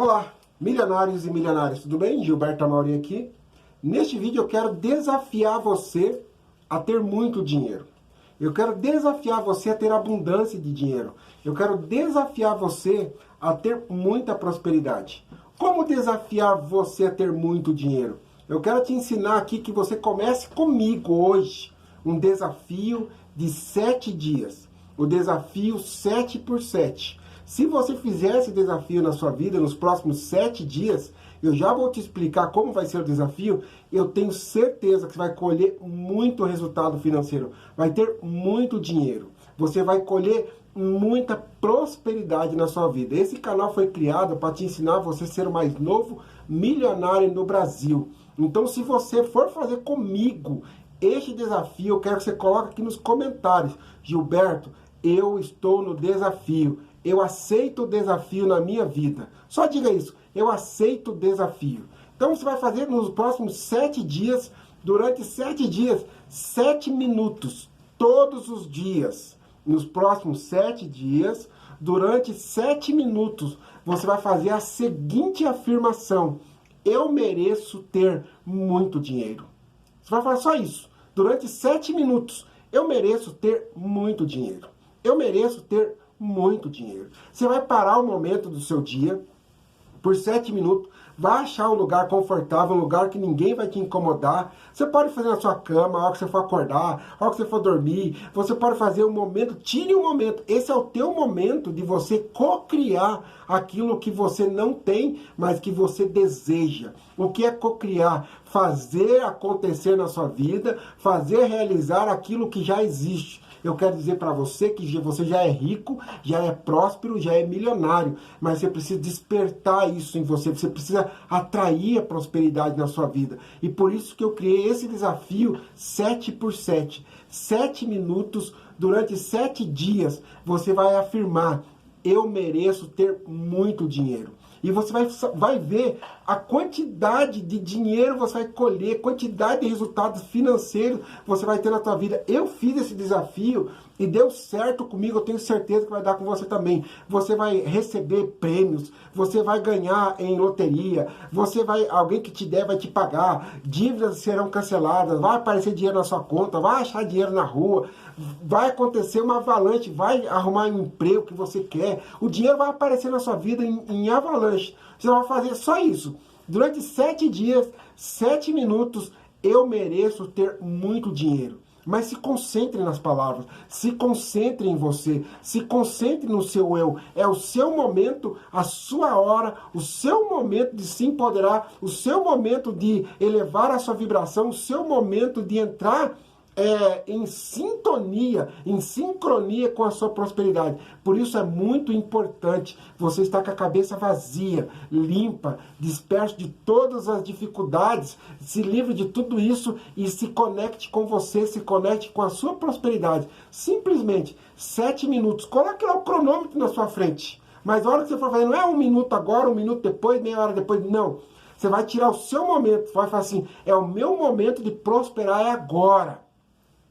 Olá, milionários e milionárias, tudo bem? Gilberto Amauri aqui. Neste vídeo eu quero desafiar você a ter muito dinheiro. Eu quero desafiar você a ter abundância de dinheiro. Eu quero desafiar você a ter muita prosperidade. Como desafiar você a ter muito dinheiro? Eu quero te ensinar aqui que você comece comigo hoje um desafio de 7 dias. O desafio 7x7. Se você fizer esse desafio na sua vida nos próximos 7 dias, eu já vou te explicar como vai ser o desafio. Eu tenho certeza que você vai colher muito resultado financeiro. Vai ter muito dinheiro. Você vai colher muita prosperidade na sua vida. Esse canal foi criado para te ensinar você a ser o mais novo milionário no Brasil. Então, se você for fazer comigo este desafio, eu quero que você coloque aqui nos comentários: Gilberto, eu estou no desafio. Eu aceito o desafio na minha vida. Só diga isso. Eu aceito o desafio. Então você vai fazer nos próximos 7 dias, durante 7 dias, 7 minutos, todos os dias. Nos próximos 7 dias, durante 7 minutos, você vai fazer a seguinte afirmação: eu mereço ter muito dinheiro. Você vai fazer só isso. Durante 7 minutos, eu mereço ter muito dinheiro. Eu mereço ter muito dinheiro. Você vai parar um momento do seu dia, por 7 minutos, vai achar um lugar confortável, um lugar que ninguém vai te incomodar. Você pode fazer na sua cama, a hora que você for acordar, a hora que você for dormir. Você pode fazer um momento, tire um momento. Esse é o teu momento de você cocriar aquilo que você não tem, mas que você deseja. O que é cocriar? Fazer acontecer na sua vida, fazer realizar aquilo que já existe. Eu quero dizer para você que você já é rico, já é próspero, já é milionário, mas você precisa despertar isso em você, você precisa atrair a prosperidade na sua vida. E por isso que eu criei esse desafio 7x7. 7 minutos, durante 7 dias, você vai afirmar: eu mereço ter muito dinheiro. E você vai ver a quantidade de dinheiro você vai colher, quantidade de resultados financeiros você vai ter na sua vida. Eu fiz esse desafio e deu certo comigo, eu tenho certeza que vai dar com você também. Você vai receber prêmios, você vai ganhar em loteria, alguém que te der vai te pagar, dívidas serão canceladas, vai aparecer dinheiro na sua conta, vai achar dinheiro na rua, vai acontecer uma avalanche, vai arrumar um emprego que você quer, o dinheiro vai aparecer na sua vida em avalanche. Você vai fazer só isso. Durante 7 dias, 7 minutos, eu mereço ter muito dinheiro. Mas se concentre nas palavras, se concentre em você, se concentre no seu eu. É o seu momento, a sua hora, o seu momento de se empoderar, o seu momento de elevar a sua vibração, o seu momento de entrar em sintonia, em sincronia com a sua prosperidade. Por isso é muito importante você estar com a cabeça vazia, limpa, disperso de todas as dificuldades, se livre de tudo isso e se conecte com você, se conecte com a sua prosperidade. Simplesmente 7 minutos. Coloque lá o cronômetro na sua frente. Mas a hora que você for fazer, não é 1 minuto agora, 1 minuto depois, meia hora depois, não. Você vai tirar o seu momento, vai falar assim: é o meu momento de prosperar, é agora.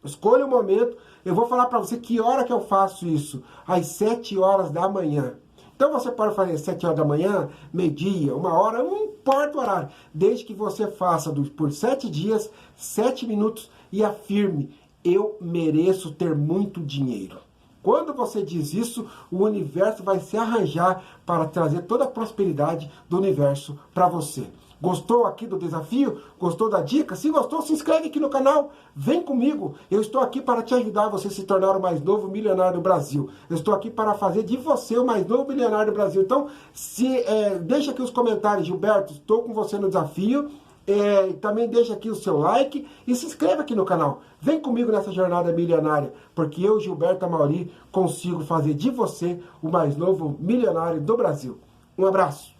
Escolha o momento. Eu vou falar para você que hora que eu faço isso. Às 7 horas da manhã. Então você pode fazer às 7 horas da manhã, meio-dia, 1 hora, não importa o horário. Desde que você faça por 7 dias, 7 minutos e afirme: eu mereço ter muito dinheiro. Quando você diz isso, o universo vai se arranjar para trazer toda a prosperidade do universo para você. Gostou aqui do desafio? Gostou da dica? Se gostou, se inscreve aqui no canal. Vem comigo. Eu estou aqui para te ajudar a você se tornar o mais novo milionário do Brasil. Eu estou aqui para fazer de você o mais novo milionário do Brasil. Então, deixa aqui os comentários: Gilberto, estou com você no desafio. Também deixa aqui o seu like e se inscreva aqui no canal. Vem comigo nessa jornada milionária, porque eu, Gilberto Amauri, consigo fazer de você o mais novo milionário do Brasil. Um abraço.